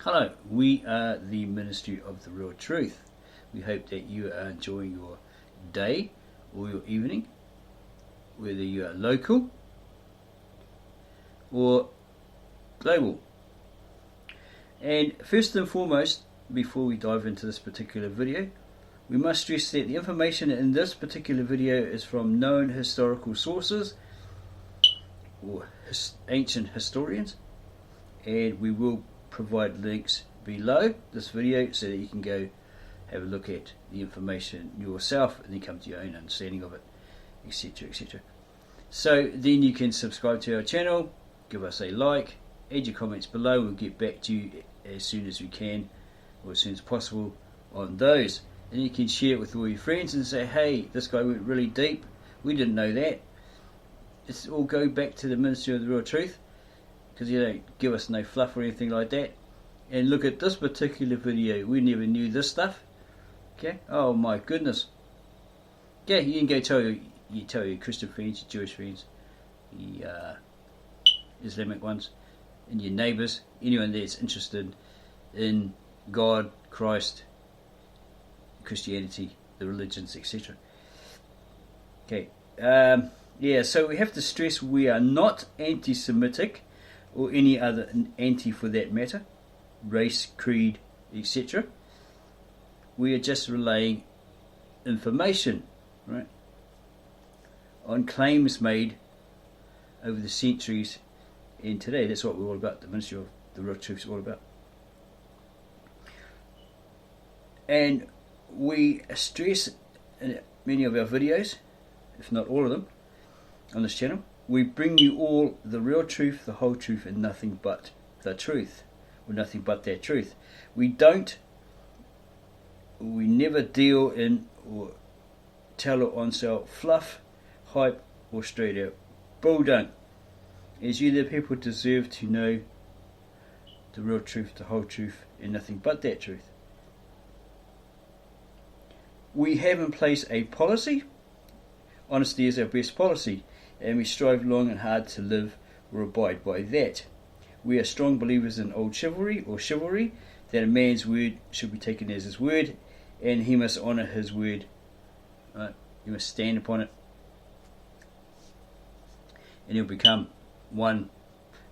Hello, we are the Ministry of the Real Truth. We hope that you are enjoying your day or your evening, whether you are local or global. And first and foremost, before we dive into this particular video, we must stress that the information in this particular video is from known historical sources or ancient historians, and we will provide links below this video so that you can go have a look at the information yourself and then come to your own understanding of it, etc, etc. So then you can subscribe to our channel, give us a like, add your comments below. We'll get back to you as soon as we can, or as soon as possible, on those. And you can share it with all your friends and say, hey, this guy went really deep, we didn't know that. It's all go back to the Ministry of the Real Truth, because you don't give us no fluff or anything like that. And look at this particular video, we never knew this stuff. Okay, oh my goodness. Yeah, you can go tell your Christian friends, your Jewish friends, the Islamic ones, and your neighbours, anyone that's interested in God, Christ, Christianity, the religions, etc. Okay, yeah, so we have to stress we are not anti-Semitic, or any other anti for that matter, race, creed, etc. We are just relaying information, right, on claims made over the centuries and today. That's what we're all about. The Ministry of the Real Truth is all about. And we stress in many of our videos, if not all of them, on this channel, we bring you all the real truth, the whole truth, and nothing but the truth, or nothing but that truth. We never deal in or tell or on-sell fluff, hype, or straight out bulldunk, as you the people deserve to know the real truth, the whole truth, and nothing but that truth. We have in place a policy. Honesty is our best policy, and we strive long and hard to live or abide by that. We are strong believers in old chivalry, or chivalry, that a man's word should be taken as his word, and he must honour his word. Right? He must stand upon it, and he'll become one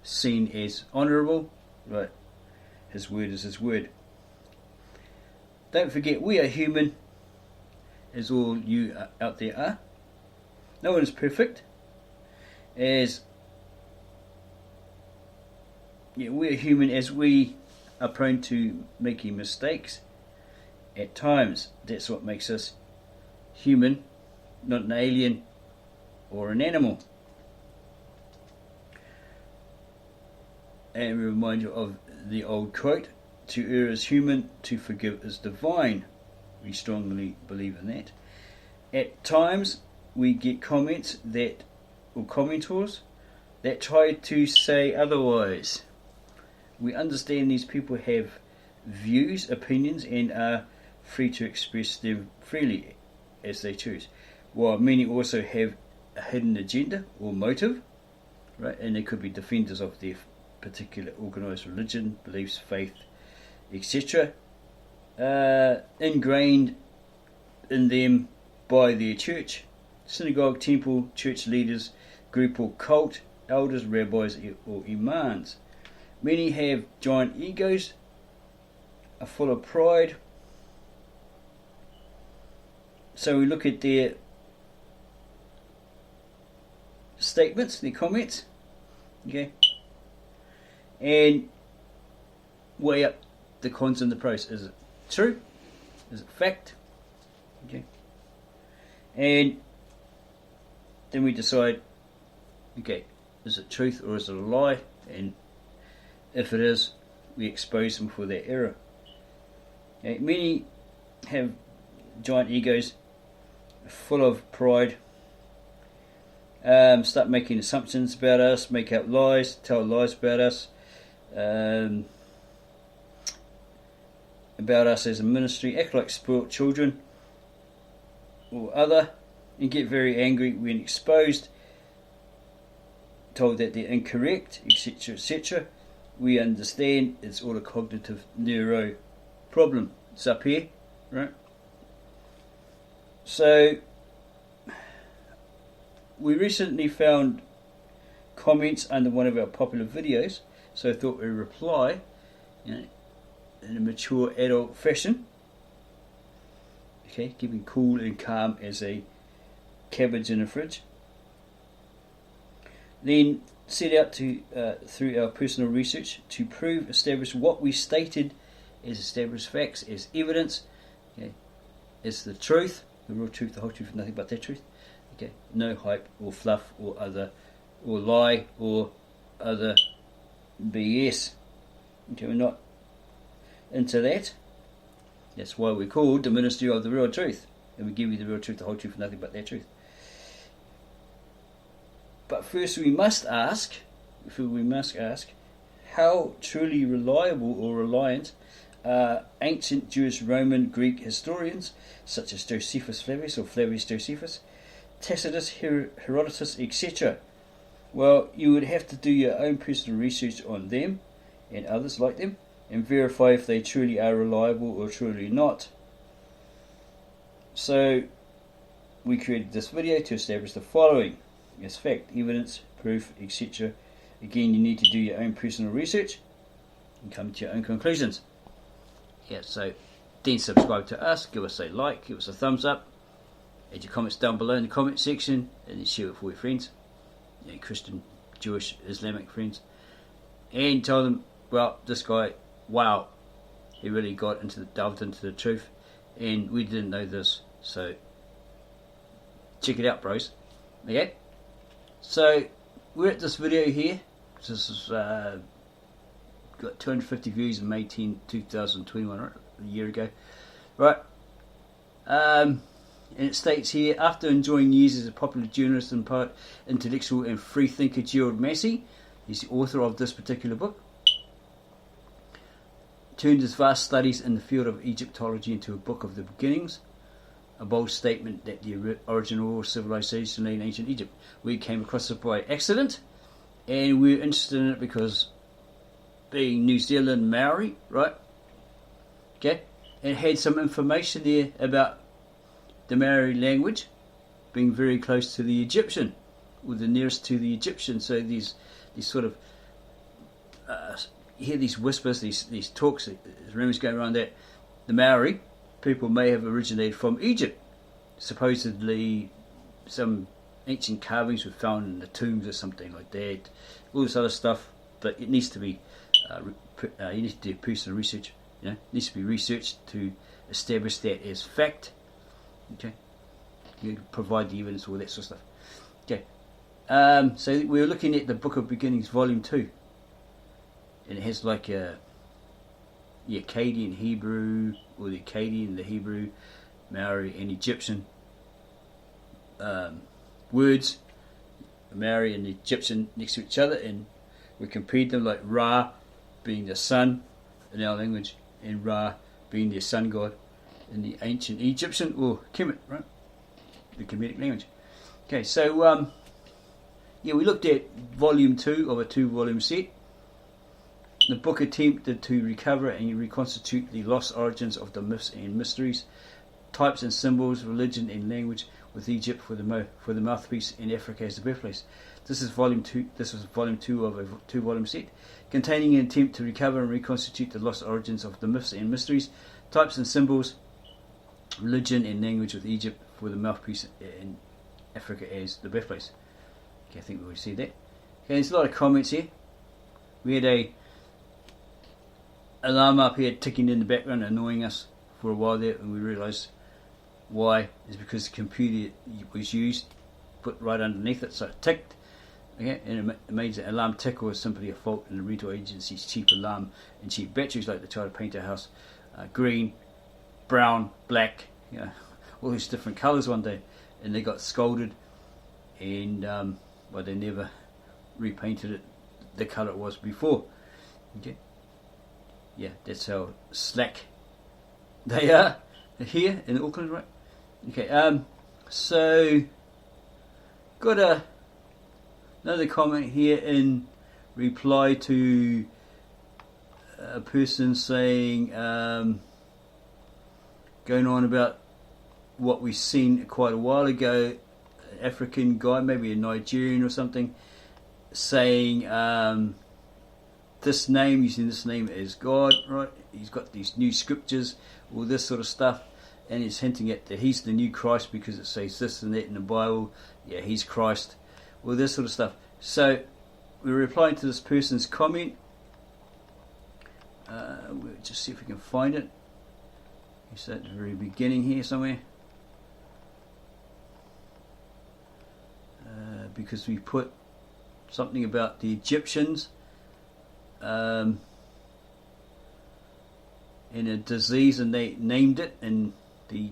seen as honourable. Right? His word is his word. Don't forget, we are human, as all you out there are. No one is perfect. As we are human, as we are prone to making mistakes at times. That's what makes us human, not an alien or an animal. And we remind you of the old quote, to err is human, to forgive is divine. We strongly believe in that. At times we get comments that, or commentors, that try to say otherwise. We understand these people have views, opinions, and are free to express them freely as they choose, while many also have a hidden agenda or motive, right? And they could be defenders of their particular organised religion, beliefs, faith, etc., ingrained in them by their church, synagogue, temple, church leaders, group or cult, elders, rabbis, or imams. Many have giant egos, are full of pride. So we look at their statements, their comments, okay, and weigh up the cons and the pros. Is it true? Is it fact? Okay, and then we decide, okay, is it truth or is it a lie? And if it is, we expose them for their error. Okay, many have giant egos, full of pride, start making assumptions about us, make up lies, tell lies about us as a ministry, act like spoilt children or other, and get very angry when exposed, told that they're incorrect, etc., etc., we understand it's all a cognitive neuro problem. It's up here, right? So we recently found comments under one of our popular videos, so I thought we'd reply, in a mature adult fashion. Okay, keeping cool and calm as a cabbage in a fridge. Then set out to, through our personal research, to prove, establish what we stated as established facts, as evidence, okay, as the truth, the real truth, the whole truth, nothing but that truth. Okay, no hype or fluff or other, or lie or other BS. Okay, we're not into that. That's why we're called the ministry of the real truth, and we give you the real truth, the whole truth, nothing but that truth. But first we must ask, how truly reliable or reliant are ancient Jewish, Roman, Greek historians such as Josephus Flavius or Flavius Josephus, Tacitus, Herodotus, etc. Well, you would have to do your own personal research on them and others like them, and verify if they truly are reliable or truly not. So we created this video to establish the following as fact, evidence, proof, etc. Again, you need to do your own personal research and come to your own conclusions. Yeah, so then subscribe to us, give us a like, give us a thumbs up, add your comments down below in the comment section, and then share it for your friends, Christian, Jewish, Islamic friends, and tell them, well, this guy, wow, he really delved into the truth, and we didn't know this, so check it out, bros. Okay, so we're at this video here. This is got 250 views in May 10, 2021, right? A year ago, right? And it states here, after enjoying years as a popular journalist and poet, intellectual and freethinker, Gerald Massey, he's the author of this particular book, turned his vast studies in the field of Egyptology into a book of the beginnings, a bold statement that the original civilization lay in ancient Egypt. We came across it by accident, and we were interested in it because being New Zealand Maori, right? Okay, and it had some information there about the Maori language being very close to the Egyptian, or the nearest to the Egyptian. So these sort of you hear these whispers, these talks, there's rumours going around that the Maori people may have originated from Egypt. Supposedly some ancient carvings were found in the tombs or something like that. All this other stuff, but it needs to be you need to do personal research. It needs to be researched to establish that as fact. Okay, you provide the evidence, all that sort of stuff. Okay, so we're looking at the Book of Beginnings, Volume 2, and it has like the Akkadian Hebrew, or the Akkadian, the Hebrew, Maori, and Egyptian words, Maori and Egyptian next to each other, and we compared them, like Ra being the sun in our language, and Ra being the sun god in the ancient Egyptian, or Kemet, right? The Kemetic language. Okay, so we looked at Volume 2 of a 2-volume set. The book attempted to recover and reconstitute the lost origins of the myths and mysteries, types and symbols, religion and language, with Egypt for the mouthpiece and Africa as the birthplace. This is Volume 2. This was Volume 2 of a 2-volume set, containing an attempt to recover and reconstitute the lost origins of the myths and mysteries, types and symbols, religion and language, with Egypt for the mouthpiece and Africa as the birthplace. Okay, I think we already see that. Okay, there's a lot of comments here. We had a alarm up here ticking in the background, annoying us for a while there, and we realised why. Is because the computer was used, put right underneath it, so it ticked. Okay, and it made the alarm tick, or simply a fault in the rental agency's cheap alarm and cheap batteries, like the child paint a house green, brown, black, all these different colours one day, and they got scolded, and they never repainted it the colour it was before. Okay, yeah, that's how slack they are here in Auckland, right? Okay, so got another comment here in reply to a person saying, going on about what we've seen quite a while ago, an African guy, maybe a Nigerian or something, saying this name, using this name as God, right? He's got these new scriptures, all this sort of stuff, and he's hinting at that he's the new Christ because it says this and that in the Bible. Yeah, he's Christ, all this sort of stuff. So we're replying to this person's comment. We'll just see if we can find it. It's at the very beginning here somewhere. Because we put something about the Egyptians in a disease, and they named it, and the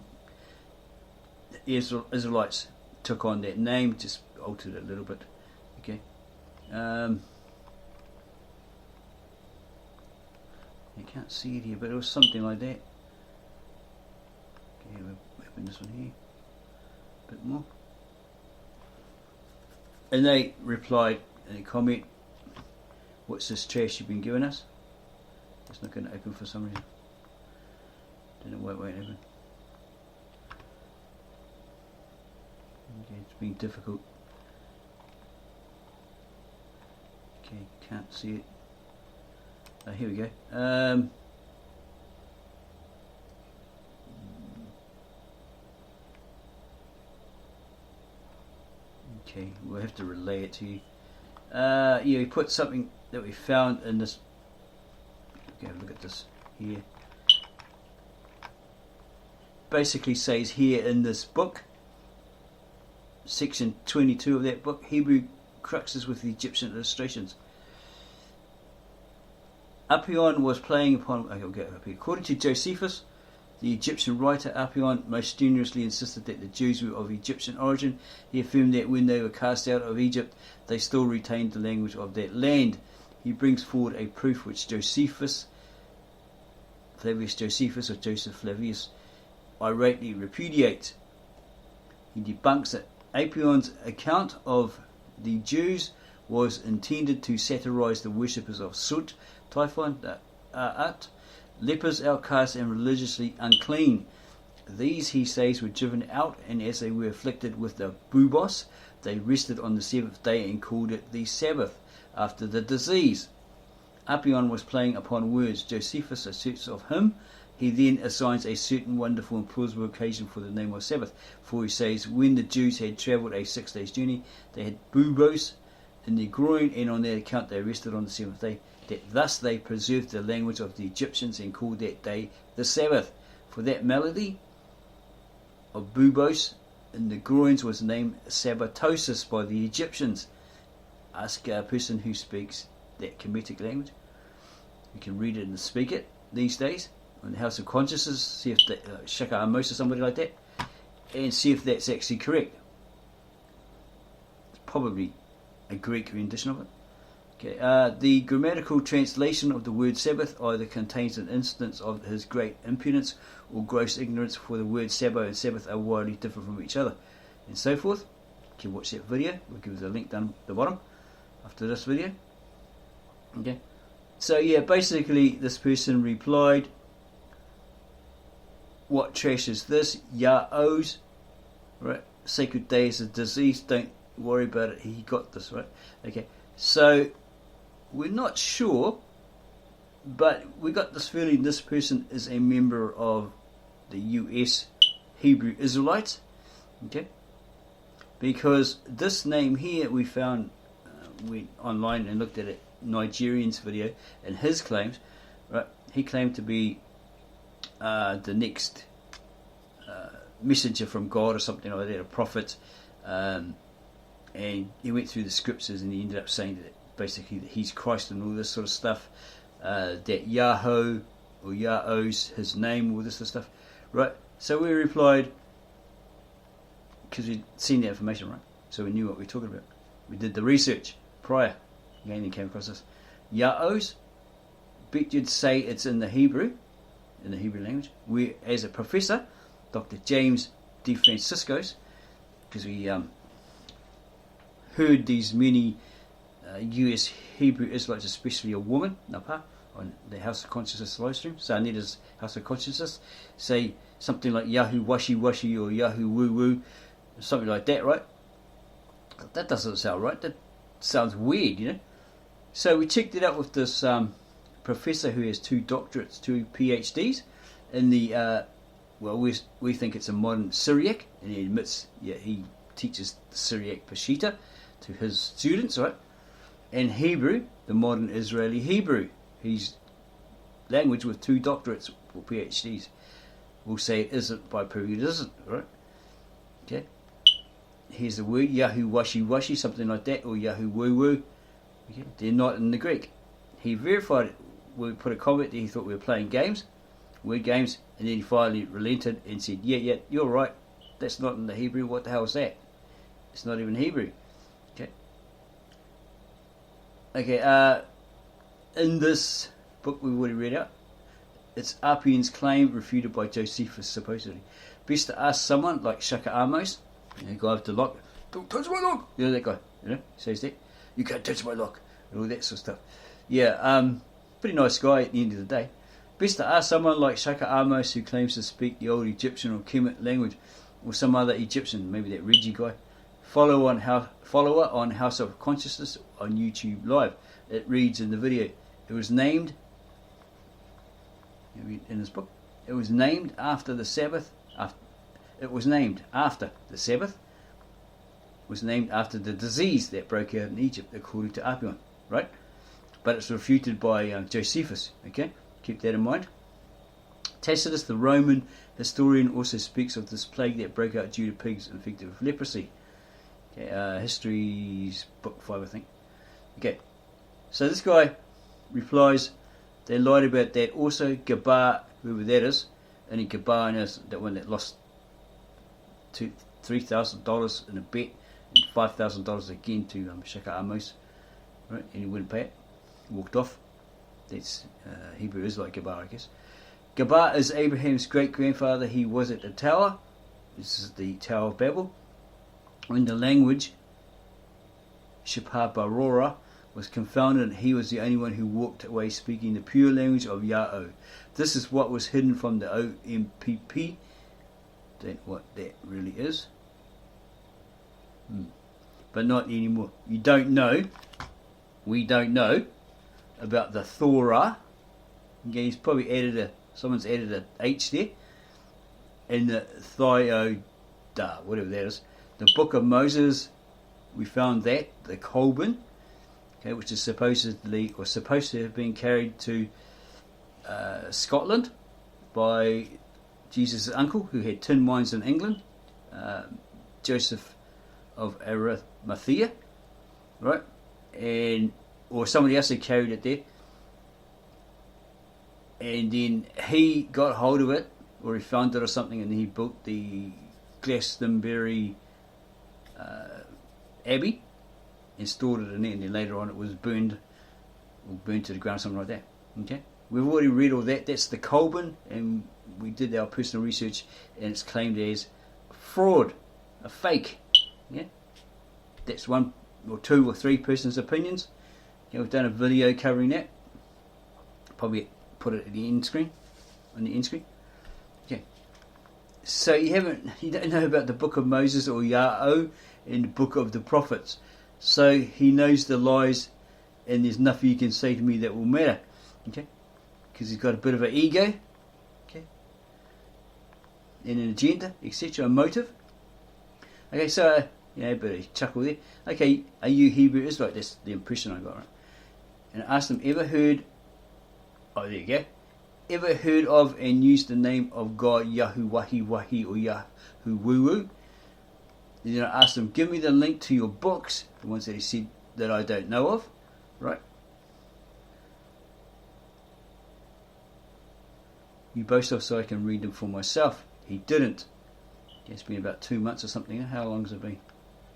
Israelites took on that name, just altered it a little bit. Okay. I can't see it here, but it was something like that. Okay, we'll open this one here a bit more. And they replied in a comment, what's this trash you've been giving us? It's not going to open for some reason. Don't know why it won't open. Okay, it's been difficult. Okay, can't see it. Oh, here we go. Okay, we'll have to relay it to you. Yeah, we put something that we found in this. Okay, look at this here. Basically says here in this book, section 22 of that book, Hebrew cruxes with the Egyptian illustrations. Appion was playing upon. Okay, we'll get up here. According to Jospehus, the Egyptian writer, Appion most strenuously insisted that the Jews were of Egyptian origin. He affirmed that when they were cast out of Egypt, they still retained the language of that land. He brings forward a proof which Jospehus, Flavius Josephus or Joseph Flavius, irately repudiates. He debunks that Appion's account of the Jews was intended to satirize the worshippers of Sut, Typhon, At, lepers, outcasts, and religiously unclean. These, he says, were driven out, and as they were afflicted with the bubos, they rested on the seventh day and called it the Sabbath, after the disease. Appion was playing upon words. Josephus asserts of him. He then assigns a certain wonderful and plausible occasion for the name of Sabbath, for he says, when the Jews had travelled a 6 days' journey, they had bubos in their groin, and on that account they rested on the seventh day, that thus they preserved the language of the Egyptians and called that day the Sabbath. For that malady of bubos in the groins was named sabbatosis by the Egyptians. Ask a person who speaks that Kemetic language. You can read it and speak it these days on the House of Consciousness, see if they, Shaka Amos or somebody like that, and see if that's actually correct. It's probably a Greek rendition of it. Okay, the grammatical translation of the word Sabbath either contains an instance of his great impudence or gross ignorance, for the words Sabbath and Sabbath are widely different from each other, and so forth. You can watch that video. We'll give you a link down at the bottom after this video. Okay, so yeah, basically this person replied, what trash is this? Arose, right? Sacred day is a disease, don't worry about it, he got this, right? Okay, so we're not sure, but we got this feeling this person is a member of the US Hebrew Israelites, okay? Because this name here we found, went online and looked at it, Nigerian's video, and his claims, right? He claimed to be the next messenger from God or something like that, a prophet, and he went through the scriptures and he ended up saying that basically that he's Christ and all this sort of stuff, that Yahoo or Yahos, his name, all this sort of stuff, right? So we replied, because we'd seen the information, right? So we knew what we were talking about. We did the research prior, again he came across this. Yahos, bet you'd say it's in the Hebrew language, where as a professor, Dr. James D. Franciscos, because we heard these many US Hebrew Israelites, especially a woman, Napa, on the House of Consciousness live stream, Sarnita's House of Consciousness, say something like Yahoo Washi Washi or Yahoo Woo Woo, something like that, right? That doesn't sound right. That sounds weird, you know. So we checked it out with this professor who has 2 doctorates, 2 PhDs in the well, we think it's a modern Syriac, and he admits, yeah, he teaches the Syriac Peshitta to his students, right? And Hebrew, the modern Israeli Hebrew. He's language with 2 doctorates or PhDs. We'll say it isn't by proving it isn't, right? Okay. Here's the word Yahoo Washi Washi, something like that, or Yahoo Woo Woo. Okay. They're not in the Greek. He verified it. We put a comment that he thought we were playing games, word games, and then he finally relented and said, yeah, you're right. That's not in the Hebrew. What the hell is that? It's not even Hebrew. Okay, in this book we've already read out, it's Appion's claim refuted by Jospehus, supposedly. Best to ask someone like Shaka Amos, the guy with the lock, don't touch my lock! You know that guy, you know, says that. You can't touch my lock, and all that sort of stuff. Yeah, pretty nice guy at the end of the day. Best to ask someone like Shaka Amos, who claims to speak the old Egyptian or Kemet language, or some other Egyptian, maybe that Reggie guy. Follower on House of Consciousness on YouTube Live. It reads in the video. It was named in this book. It was named after the Sabbath. It was named after the Sabbath. It was named after the disease that broke out in Egypt, according to Appion, right? But it's refuted by Jospehus. Okay, keep that in mind. Tacitus, the Roman historian, also speaks of this plague that broke out due to pigs infected with leprosy. Okay, History's book 5, I think. Okay, so this guy replies, they lied about that. Also, Gabar, whoever that is, and Gabar is that one that lost $3,000 in a bet and $5,000 again to Shaka Amos, right? And he wouldn't pay it. He walked off. That's Hebrew is like Gabar, I guess. Gabar is Abraham's great grandfather. He was at the tower. This is the Tower of Babel. When the language Shapar Barora was confounded, he was the only one who walked away speaking the pure language of Yahoo. This is what was hidden from the OMPP. That what that really is. But not anymore. You don't know. We don't know about the Torah. Okay, he's probably someone's added a H there. And the Thioda, whatever that is. The Book of Moses, we found that, the Colburn, okay, which is supposed to have been carried to Scotland by Jesus' uncle, who had tin mines in England, Joseph of Arimathea, right? Or somebody else had carried it there. And then he got hold of it, or he found it or something, and he built the Glastonbury Abbey and stored it in there, and then later on it was burned to the ground, something like that. Okay, we've already read all that. That's the Colburn, and we did our personal research, and it's claimed as fraud, a fake. Yeah, that's 1 or 2 or 3 persons' opinions. Okay, we've done a video covering that. Probably put it at the end screen, on the end screen. Okay. So you don't know about the Book of Moses or Yahoo in the Book of the Prophets. So he knows the lies, and there's nothing you can say to me that will matter. Okay, because he's got a bit of an ego. Okay, and an agenda, etc., a motive. Okay, so a bit of chuckle there. Okay, are you Hebrew Israelite? That's the impression I got, right? And I asked him, ever heard of and used the name of God Yahoo Wahi Wahi or Yahoo Woo Woo? And then I asked him, give me the link to your books, the ones that he said that I don't know of, right? You boast of so I can read them for myself. He didn't. It's been about 2 months or something. How long has it been?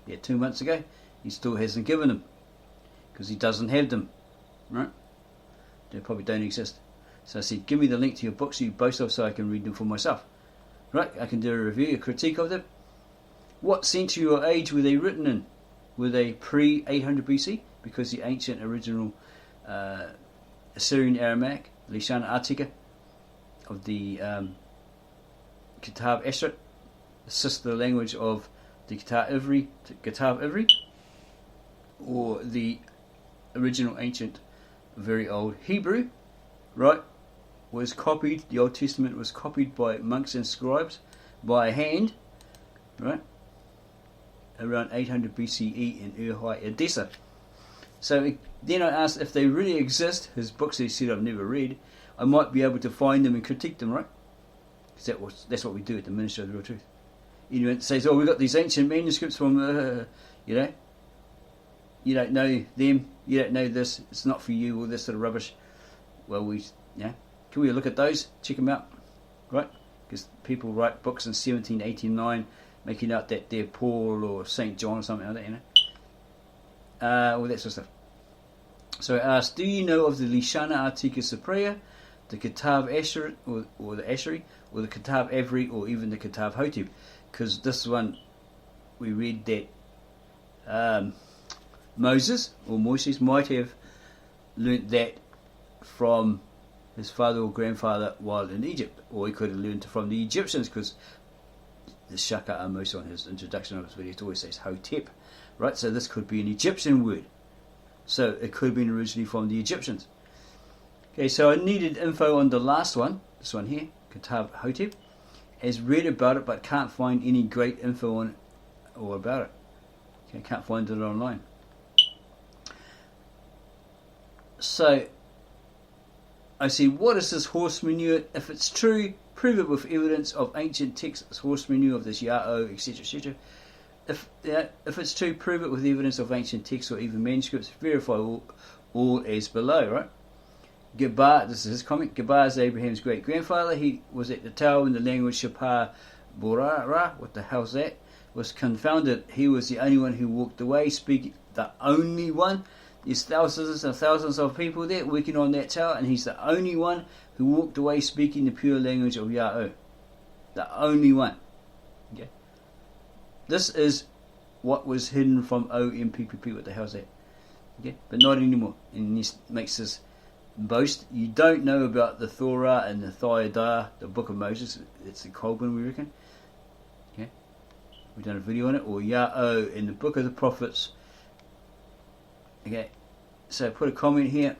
Yeah, 2 months ago. He still hasn't given them because he doesn't have them, right? They probably don't exist. So I said, give me the link to your books you boast of so I can read them for myself. Right, I can do a review, a critique of them. What century or age were they written in? Were they pre-800 BC? Because the ancient original Assyrian Aramaic, Lishana Artica, of the Kitab Eshet, the sister language of the Kitab Ivri, or the original ancient, very old Hebrew, right, was copied. The Old Testament was copied by monks and scribes by hand, right, around 800 BCE in Ur-Hai, Edessa. So then I asked if they really exist, his books he said I've never read, I might be able to find them and critique them, right? Because that's what we do at the Ministry of the Real Truth. Anyone says, oh, we've got these ancient manuscripts from, you know, you don't know them, you don't know this, it's not for you, all this sort of rubbish. Well, can we look at those, check them out, right? Because people write books in 1789 making out that they're Paul or St. John or something like that, you know. All that sort of stuff. So I asked, do you know of the Lishana Artica Cyprea, the Kitab Asher, or the Ashery, or the Kitab Avri, or even the Kitab Hotep? Because this one, we read that Moses might have learnt that from his father or grandfather while in Egypt, or he could have learned from the Egyptians, because the Shaka Amos on his introduction of his video it always says Hotep, right? So this could be an Egyptian word, so it could have been originally from the Egyptians. Okay, so I needed info on the last one, this one here, Kitab Hotep, has read about it but can't find any great info on it or about it. Okay, can't find it online. So I said, what is this horse manure? If it's true, prove it with evidence of ancient texts, horse manure of this Ya'o, etc., etc. If it's true, prove it with evidence of ancient texts or even manuscripts. Verify all as below, right? Gebar, this is his comment. Gebar is Abraham's great grandfather. He was at the tower when the language Shapar Borara, what the hell's that, was confounded. He was the only one who walked away, speaking, the only one. There's thousands and thousands of people there working on that tower, and he's the only one who walked away speaking the pure language of Ya'o. The only one. Okay. This is what was hidden from OMPPP. What the hell's that? Okay, but not anymore. And this makes this boast. You don't know about the Torah and the Thyatira, the Book of Moses. It's the Colburn, we reckon. Okay, we've done a video on it. Or Ya'o in the Book of the Prophets. Okay, so put a comment here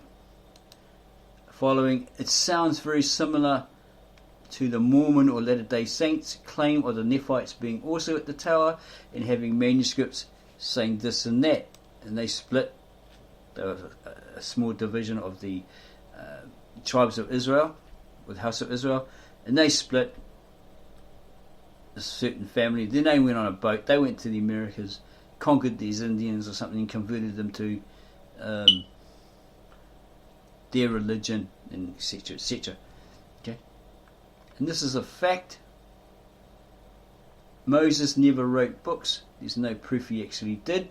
following. It sounds very similar to the Mormon or Latter-day Saints claim of the Nephites being also at the tower and having manuscripts saying this and that, and they split. There was a small division of the tribes of Israel, with House of Israel, and they split. A certain family, then they went on a boat, they went to the Americas, conquered these Indians or something, and converted them to their religion, and etc., etc. Okay, and this is a fact. Moses never wrote books. There's no proof he actually did.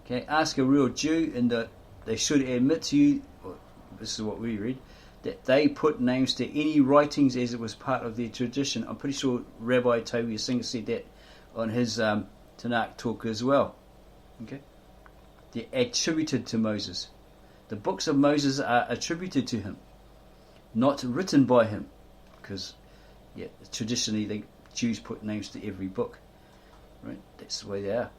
Okay, ask a real Jew, and they should admit to you, or this is what we read, that they put names to any writings as it was part of their tradition. I'm pretty sure Rabbi Toby Singer said that on his Tanakh talk as well. Okay, they're attributed to Moses. The books of Moses are attributed to him, not written by him, because traditionally the Jews put names to every book, right? That's the way they are.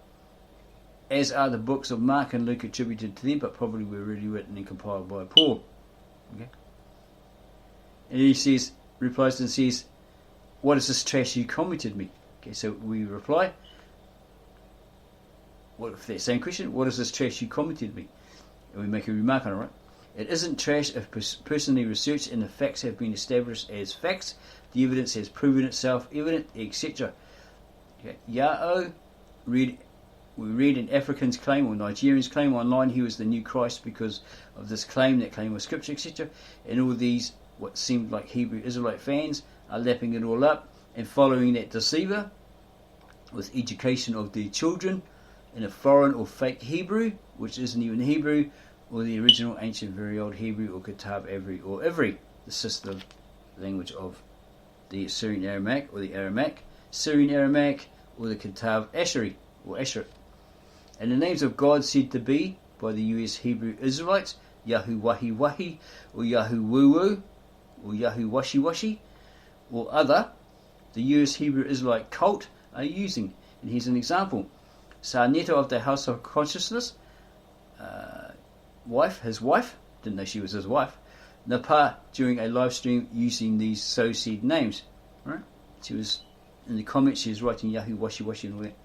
As are the books of Mark and Luke attributed to them, but probably were really written and compiled by Paul. Okay, and he replies and says, "What is this trash you commented me?" Okay, so we reply, what if that same question? What is this trash you commented me? And we make a remark on it, right? It isn't trash if personally researched and the facts have been established as facts. The evidence has proven itself evident, etc. Okay. Ya'o, we read an African's claim or Nigerian's claim online he was the new Christ because of this claim, that claim was scripture, etc. And all these, what seemed like Hebrew Israelite fans, are lapping it all up and following that deceiver with education of their children in a foreign or fake Hebrew, which isn't even Hebrew, or the original ancient very old Hebrew, or Kitab Avri or Ivri, the sister language of the Assyrian Aramaic or the Aramaic, Syrian Aramaic, or the Kitab Ashery or Asher. And the names of God said to be by the US Hebrew Israelites Yahoo Wahi Wahi, or Yahoo Woo Woo, or Yahoo Washi Washi, or other, the US Hebrew Israelite cult are using. And here's an example. Manetho of the House of Consciousness, his wife, didn't know she was his wife, Leper, during a live stream using these so-said names. Right? She was, in the comments, she was writing Yahoo Washi Washi and all that.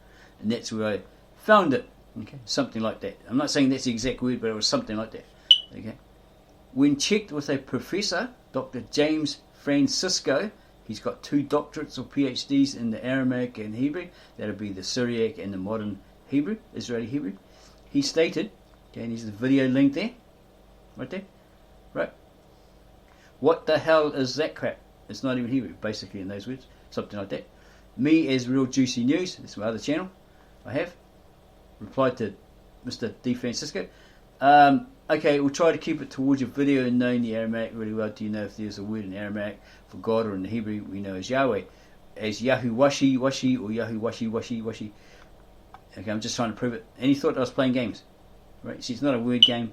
And that's where I found it. Okay, something like that. I'm not saying that's the exact word, but it was something like that. Okay. When checked with a professor, Dr. James Francisco, he's got 2 doctorates or PhDs in the Aramaic and Hebrew. That would be the Syriac and the modern Hebrew, Israeli Hebrew. He stated, okay, and here's the video link there, right there, right? What the hell is that crap? It's not even Hebrew, basically, in those words, something like that. Me, as Real Juicy News, that's my other channel I have, replied to Mr. D. Francisco. Okay, we'll try to keep it towards your video and knowing the Aramaic really well. Do you know if there's a word in Aramaic for God, or in the Hebrew we know as Yahweh, as Yahoo Washi Washi, or Yahoo Washi Washi Washi? Okay, I'm just trying to prove it. And he thought I was playing games. Right? See, it's not a word game,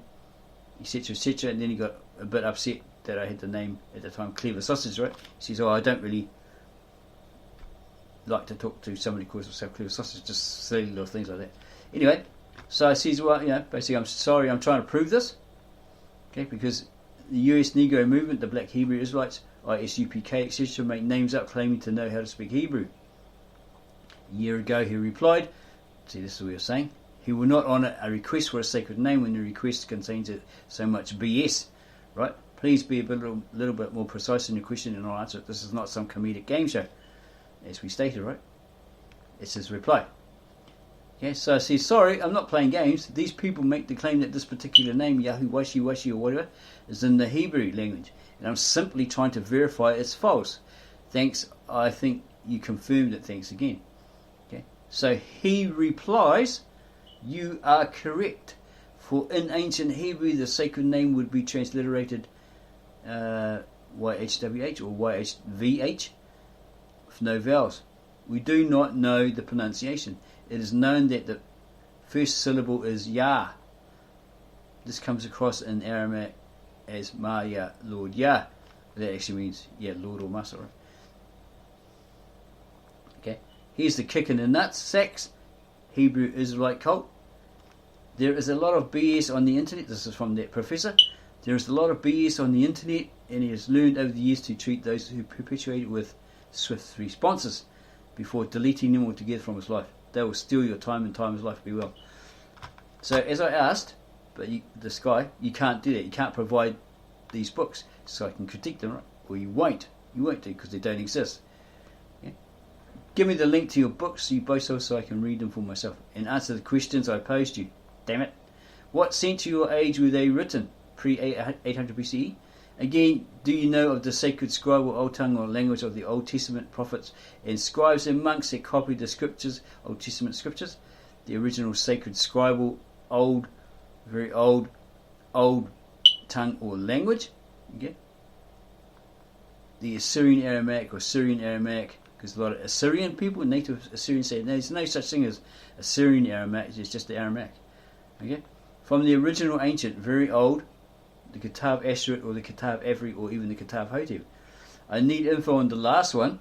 etc., etc. And then he got a bit upset that I had the name at the time, Clever Sausage, right? He says, oh, I don't really like to talk to somebody who calls himself Clever Sausage, just silly little things like that. Anyway, so I says, well, basically, I'm sorry, I'm trying to prove this, okay, because the US Negro movement, the Black Hebrew Israelites, ISUPK, etc., make names up claiming to know how to speak Hebrew. A year ago, he replied, see, this is what he was saying, he will not honour a request for a sacred name when the request contains so much BS, right? Please be a little bit more precise in your question and I'll answer it. This is not some comedic game show, as we stated, right? It's his reply. Okay, so I say, sorry, I'm not playing games. These people make the claim that this particular name, Yahoo Washi Washi or whatever, is in the Hebrew language. And I'm simply trying to verify it's false. Thanks, I think you confirmed it, thanks again. Okay, so he replies, you are correct. For in ancient Hebrew, the sacred name would be transliterated YHWH or YHVH with no vowels. We do not know the pronunciation. It is known that the first syllable is Yah. This comes across in Aramaic as Ma Ya, Lord Yah. That actually means, Lord or Master. Right? Okay. Here's the kick in the nuts, sacks. Hebrew Israelite cult. There is a lot of BS on the internet. This is from that professor. There is a lot of BS on the internet, and he has learned over the years to treat those who perpetuate it with swift responses before deleting them altogether from his life. They will steal your time and time his life be well. So as I asked, but this guy, you can't do that. You can't provide these books so I can critique them, right? Or you won't. You won't do because they don't exist. Yeah? Give me the link to your books, you both so I can read them for myself and answer the questions I posed you. Damn it. What century or age were they written? Pre-800 BCE? Again, do you know of the sacred scribe or old tongue or language of the Old Testament prophets and scribes and monks that copied the scriptures, Old Testament scriptures? The original sacred scribal, old, very old tongue or language. Okay? The Assyrian Aramaic or Syrian Aramaic, because a lot of Assyrian people, native Assyrians say there's no such thing as Assyrian Aramaic, it's just the Aramaic. Okay? From the original ancient, very old, the Kitab Asheret or the Kitab Avri or even the Kitab Hotep. I need info on the last one,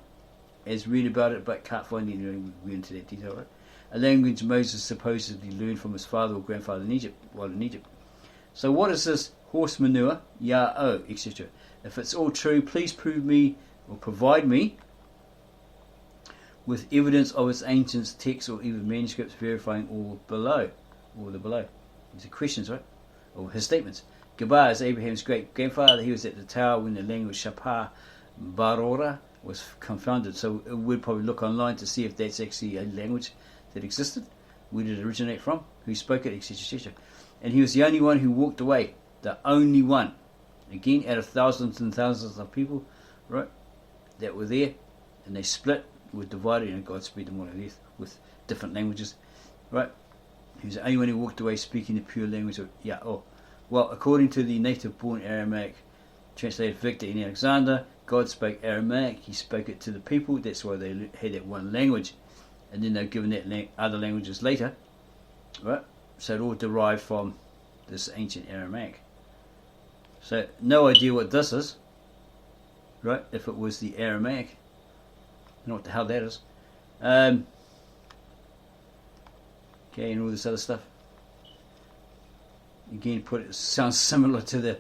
as read about it but can't find any. We're into that detail, right? A language Moses supposedly learned from his father or grandfather in Egypt, while in Egypt. So what is this horse manure, Yah-oh, etc.? If it's all true, please prove me or provide me with evidence of its ancient texts or even manuscripts verifying all the below. These are questions, right? Or his statements. Gebar is Abraham's great grandfather. He was at the tower when the language Shapar Barora was confounded. So it would probably look online to see if that's actually a language that existed. Where did it originate from? Who spoke it, etc., etc. And he was the only one who walked away. The only one. Again, out of thousands and thousands of people, right, that were there, and they split, were divided, and God spread them all on earth with different languages, right? He was the only one who walked away speaking the pure language of Yah-oh. Well, according to the native-born Aramaic translator Victor N. Alexander, God spoke Aramaic. He spoke it to the people. That's why they had that one language, and then they were given that other languages later, right? So it all derived from this ancient Aramaic. So no idea what this is, right? If it was the Aramaic, I don't know what the hell that is. Okay, and all this other stuff. Again, it sounds similar to the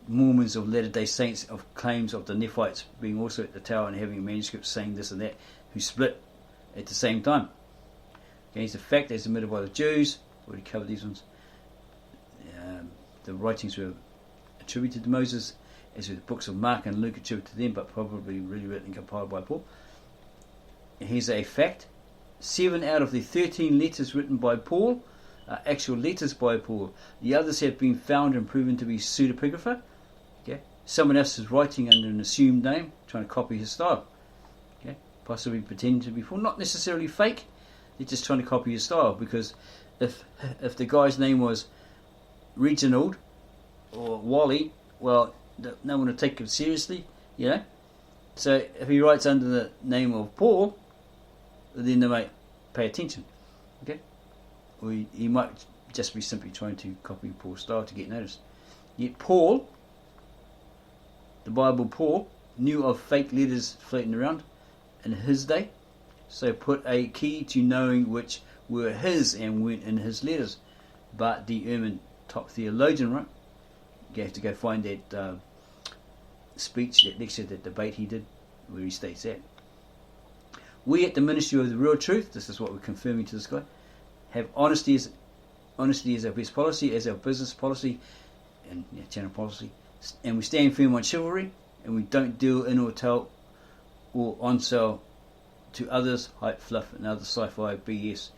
Mormons of Latter-day Saints of claims of the Nephites being also at the tower and having manuscripts saying this and that, who split at the same time. Okay, it's a fact as admitted by the Jews. Already covered these ones. The writings were attributed to Moses, as were the books of Mark and Luke attributed to them, but probably really written and compiled by Paul. And here's a fact: 7 out of the 13 letters written by Paul are actual letters by Paul. The others have been found and proven to be pseudepigrapha. Okay, someone else is writing under an assumed name, trying to copy his style. Okay, possibly pretending to be Paul, not necessarily fake. They're just trying to copy his style, because if the guy's name was Reginald or Wally, well, no one will take him seriously, you know. So if he writes under the name of Paul, then they might pay attention. Okay, or he might just be simply trying to copy Paul's style to get noticed. Yet Paul, the Bible Paul, knew of fake letters floating around in his day, so put a key to knowing which were his and went in his letters. But the Ehrman, top theologian, right? You have to go find that speech, that lecture, that debate he did, where he states that. We at the Ministry of the Real Truth, this is what we're confirming to this guy, have honesty as our best policy, as our business policy, and channel policy, and we stand firm on chivalry, and we don't deal in or tell or on sell to others hype, fluff, and other sci-fi BS,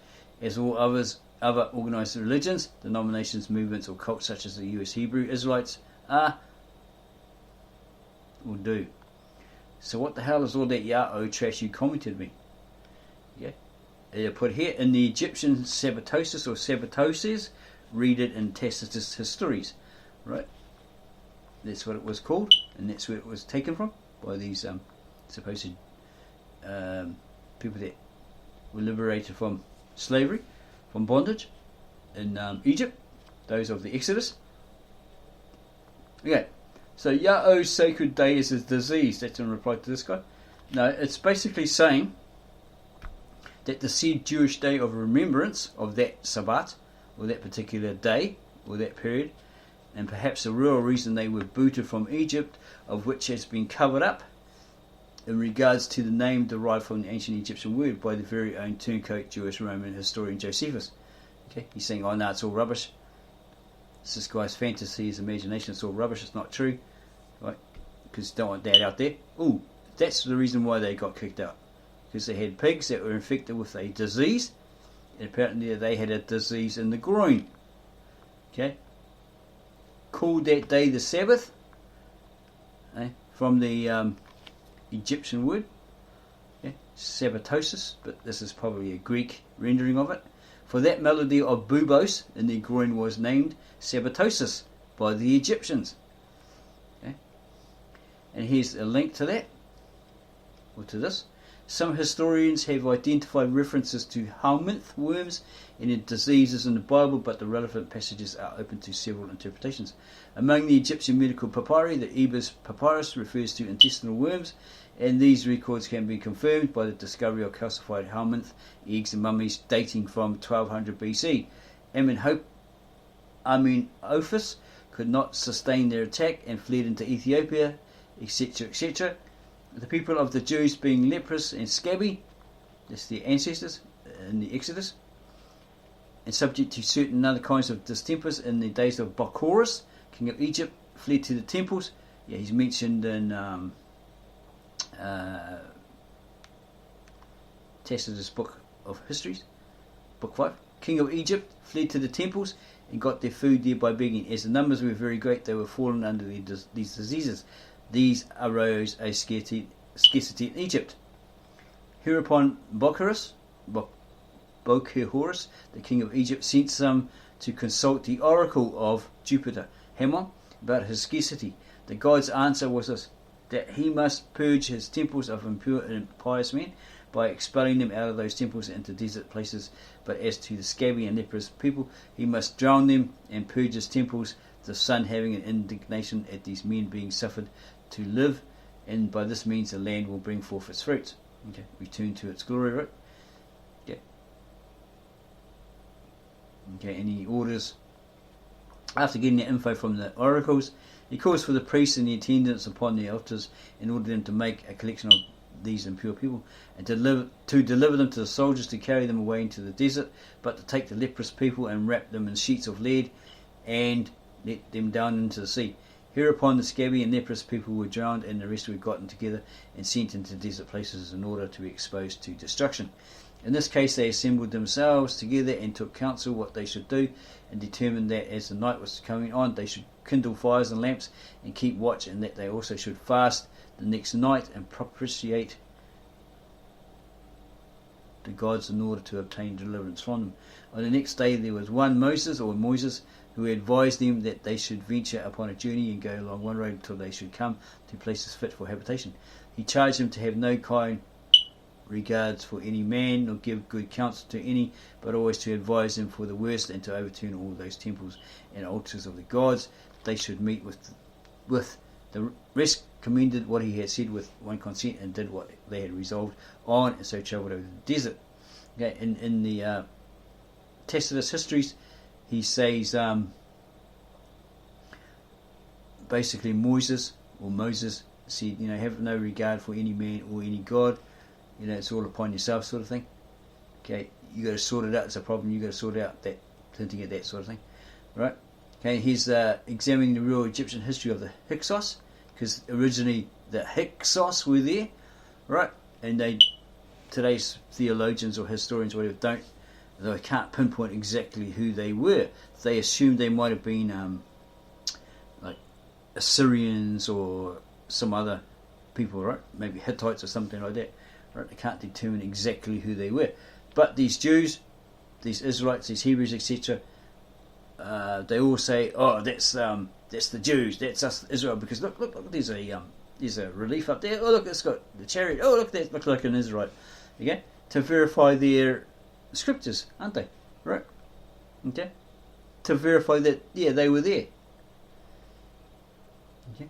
as all other organised religions, denominations, movements, or cults such as the US Hebrew Israelites are or do. So what the hell is all that Yah-oh trash you commented me? Yeah, they put here in the Egyptian Sabatosis or Sabatoses. Read it in Tacitus Histories, right? That's what it was called, and that's where it was taken from by these supposed people that were liberated from slavery, from bondage in Egypt, those of the Exodus. Okay, so Yah-oh's sacred day is a disease. That's in reply to this guy. No, it's basically saying that the said Jewish day of remembrance of that Sabbath, or that particular day, or that period, and perhaps the real reason they were booted from Egypt, of which has been covered up in regards to the name derived from the ancient Egyptian word by the very own turncoat Jewish Roman historian Jospehus. Okay, he's saying, oh no, it's all rubbish. It's this guy's fantasy, his imagination, it's all rubbish, it's not true. Right? Because you don't want that out there. Ooh, that's the reason why they got kicked out. Because they had pigs that were infected with a disease, and apparently they had a disease in the groin. Okay? Called that day the Sabbath, from the Egyptian word, Sabatosis, but this is probably a Greek rendering of it. For that melody of Bubos in the groin was named Sabatosis by the Egyptians. Okay? And here's a link to that, or to this. Some historians have identified references to helminth worms and their diseases in the Bible, but the relevant passages are open to several interpretations. Among the Egyptian medical papyri, the Ebers papyrus refers to intestinal worms, and these records can be confirmed by the discovery of calcified helminth eggs and mummies dating from 1200 BC. Amenhotep could not sustain their attack and fled into Ethiopia, etc., etc. The people of the Jews being leprous and scabby, that's their ancestors in the Exodus, and subject to certain other kinds of distempers in the days of Bocchoris, king of Egypt, fled to the temples. Yeah, he's mentioned in Tacitus' book of histories, book 5. King of Egypt fled to the temples and got their food there by begging. As the numbers were very great, they were fallen under these diseases. These arose a scarcity in Egypt. Hereupon Bocchoris, the king of Egypt, sent some to consult the oracle of Jupiter, Hammon, about his scarcity. The god's answer was this, that he must purge his temples of impure and impious men by expelling them out of those temples into desert places. But as to the scabby and leprous people, he must drown them and purge his temples. the sun having an indignation at these men being suffered to live, and by this means the land will bring forth its fruits. Okay, return to its glory, right? Okay. Okay, and he orders, after getting the info from the oracles, he calls for the priests and the attendants upon the altars in order them to make a collection of these impure people, and to deliver them to the soldiers to carry them away into the desert, but to take the leprous people and wrap them in sheets of lead and let them down into the sea. Hereupon the scabby and leprous people were drowned, and the rest were gotten together and sent into desert places in order to be exposed to destruction. In this case they assembled themselves together and took counsel what they should do, and determined that as the night was coming on they should kindle fires and lamps and keep watch, and that they also should fast the next night and propitiate the gods in order to obtain deliverance from them. On the next day there was one Moses, who advised them that they should venture upon a journey and go along one road until they should come to places fit for habitation. He charged them to have no kind regards for any man, nor give good counsel to any, but always to advise them for the worst, and to overturn all those temples and altars of the gods. They should meet with the rest. Commended what he had said with one consent, and did what they had resolved on, and so travelled over the desert. Okay, in the Tacitus histories, he says basically Moses said, have no regard for any man or any god. It's all upon yourself, sort of thing. Okay, you got to sort it out. It's a problem. You got to sort out that, hinting at that sort of thing, right? Okay, he's examining the real Egyptian history of the Hyksos, because originally the Hyksos were there, right? And today's theologians or historians or whatever they can't pinpoint exactly who they were. They assumed they might have been like Assyrians or some other people, right? Maybe Hittites or something like that, right? They can't determine exactly who they were. But these Jews, these Israelites, these Hebrews, etc., they all say, "Oh, that's the Jews, that's us, Israel." Because look, there's a relief up there. Oh, look, it's got the chariot. Oh, look, that looks like an Israelite. Okay, to verify their scriptures, aren't they? Right? Okay, to verify that they were there. Okay.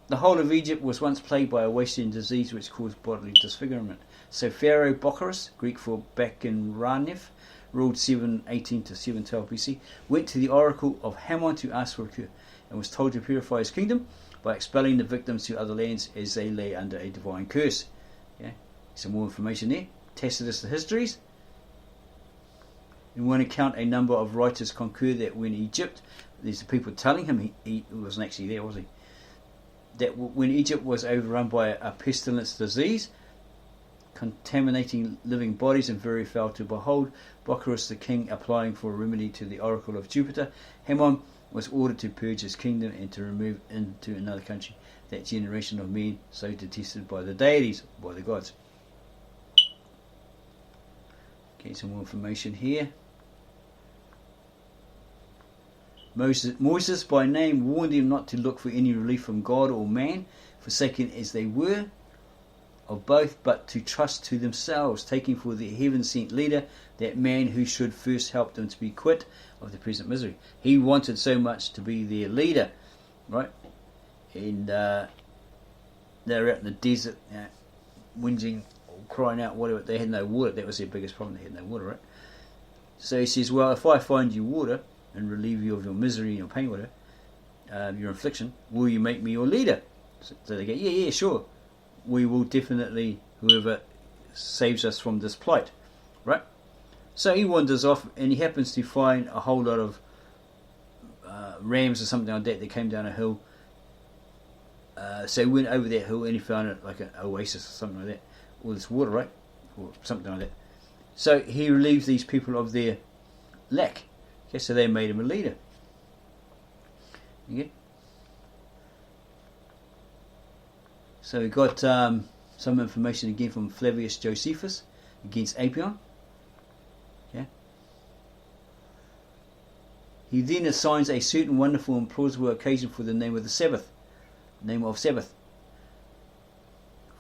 The whole of Egypt was once plagued by a wasting disease which caused bodily disfigurement. So Pharaoh Bocchoris, Greek for Baccanranef, ruled 718 to 712 BC, went to the oracle of Hammon to ask for a cure, and was told to purify his kingdom by expelling the victims to other lands as they lay under a divine curse. Okay. Some more information there. Tacitus the Histories. In one account, a number of writers concur that when Egypt, these are people telling him, he wasn't actually there, was he? That when Egypt was overrun by a pestilence disease, contaminating living bodies and very foul to behold, Bocchoris the king, applying for a remedy to the oracle of Jupiter, Hammon was ordered to purge his kingdom and to remove into another country that generation of men so detested by the deities, by the gods. Okay, some more information here. Moses by name warned them not to look for any relief from God or man, forsaken as they were of both, but to trust to themselves, taking for their heaven-sent leader that man who should first help them to be quit of the present misery. He wanted so much to be their leader, right? And they were out in the desert, whinging, crying out, whatever. They had no water. That was their biggest problem. They had no water, right? So he says, well, if I find you water and relieve you of your misery and your pain, whatever, your affliction, will you make me your leader? So they go, yeah, sure. We will definitely, whoever saves us from this plight, right? So he wanders off, and he happens to find a whole lot of rams or something like that came down a hill. So he went over that hill and he found it like an oasis or something like that, all this water, right? Or something like that. So he relieves these people of their lack. Okay, so they made him a leader. Okay. So we got some information again from Flavius Jospehus against Appion. Okay. He then assigns a certain wonderful and plausible occasion for the name of Sabbath.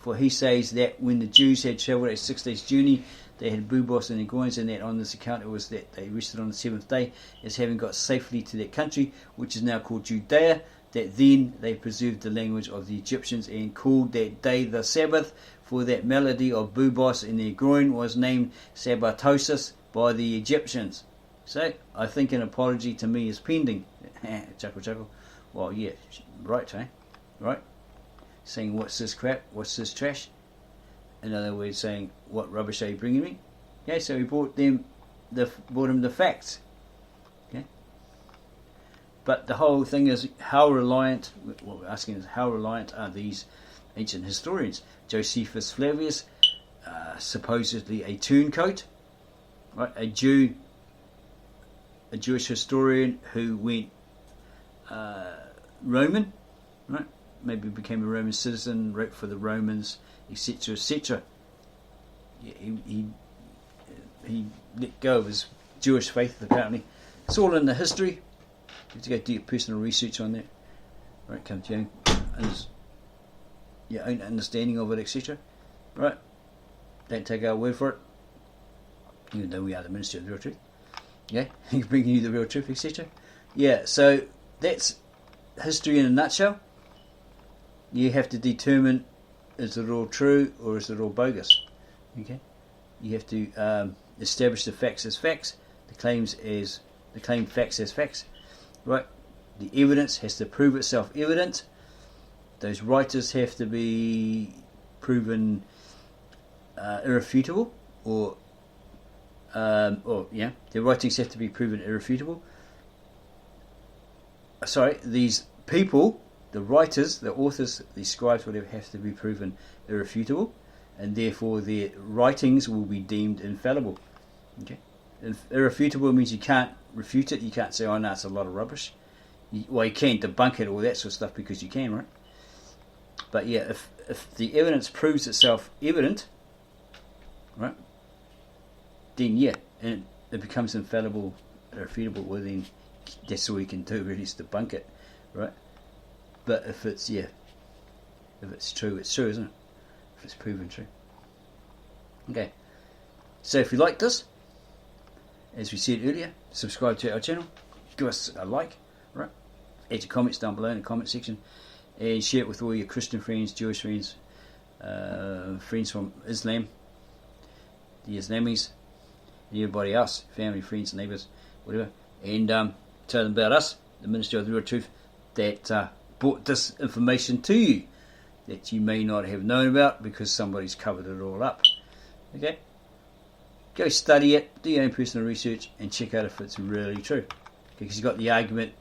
For he says that when the Jews had travelled a 6 days' journey, they had bubos in their groins, and that on this account it was that they rested on the 7th day, as having got safely to that country, which is now called Judea, that then they preserved the language of the Egyptians, and called that day the Sabbath, for that malady of bubos in their groin was named Sabbatosis by the Egyptians. So, I think an apology to me is pending. Chuckle, chuckle. Well, yeah, right, eh? Right? Saying, what's this crap? What's this trash? In other words, saying, what rubbish are you bringing me? Okay, so he brought him the facts. Okay? But the whole thing is, how reliant, what we're asking is, how reliant are these ancient historians? Jospehus Flavius, supposedly a turncoat, right? A Jewish historian who went Roman, right? Maybe became a Roman citizen, wrote for the Romans, etc., etc. Yeah, he let go of his Jewish faith, apparently. It's all in the history. You have to go do your personal research on that. Right, come to your own understanding of it, etc. Right? Don't take our word for it. Even though we are the ministry of the real truth. Yeah? He's bringing you the real truth, etc. Yeah, so that's history in a nutshell. You have to determine, is it all true or is it all bogus? Okay? You have to establish the facts as facts, the claimed facts as facts. Right? The evidence has to prove itself evident. Those writers have to be proven irrefutable, their writings have to be proven irrefutable. These people, the writers, the authors, the scribes, whatever, have to be proven irrefutable, and therefore their writings will be deemed infallible. Okay, irrefutable means you can't refute it. You can't say, "Oh no, it's a lot of rubbish." You can debunk it, all that sort of stuff, because you can, right? But yeah, if the evidence proves itself evident, right, then yeah, and it becomes infallible, irrefutable. Well, then that's all you can do, really, is debunk it, right? But if it's true, it's true, isn't it? If it's proven true. Okay. So if you like this, as we said earlier, subscribe to our channel, give us a like, right? Add your comments down below in the comment section, and share it with all your Christian friends, Jewish friends, friends from Islam, the Islamis, and everybody else, family, friends, neighbours, whatever, and tell them about us, the Ministry of the Real Truth, that brought this information to you that you may not have known about because somebody's covered it all up. Okay? Go study it, do your own personal research, and check out if it's really true. Because you've got the argument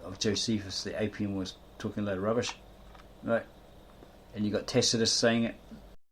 of Jospehus that Appion was talking a load of rubbish, right? And you've got Tacitus saying it,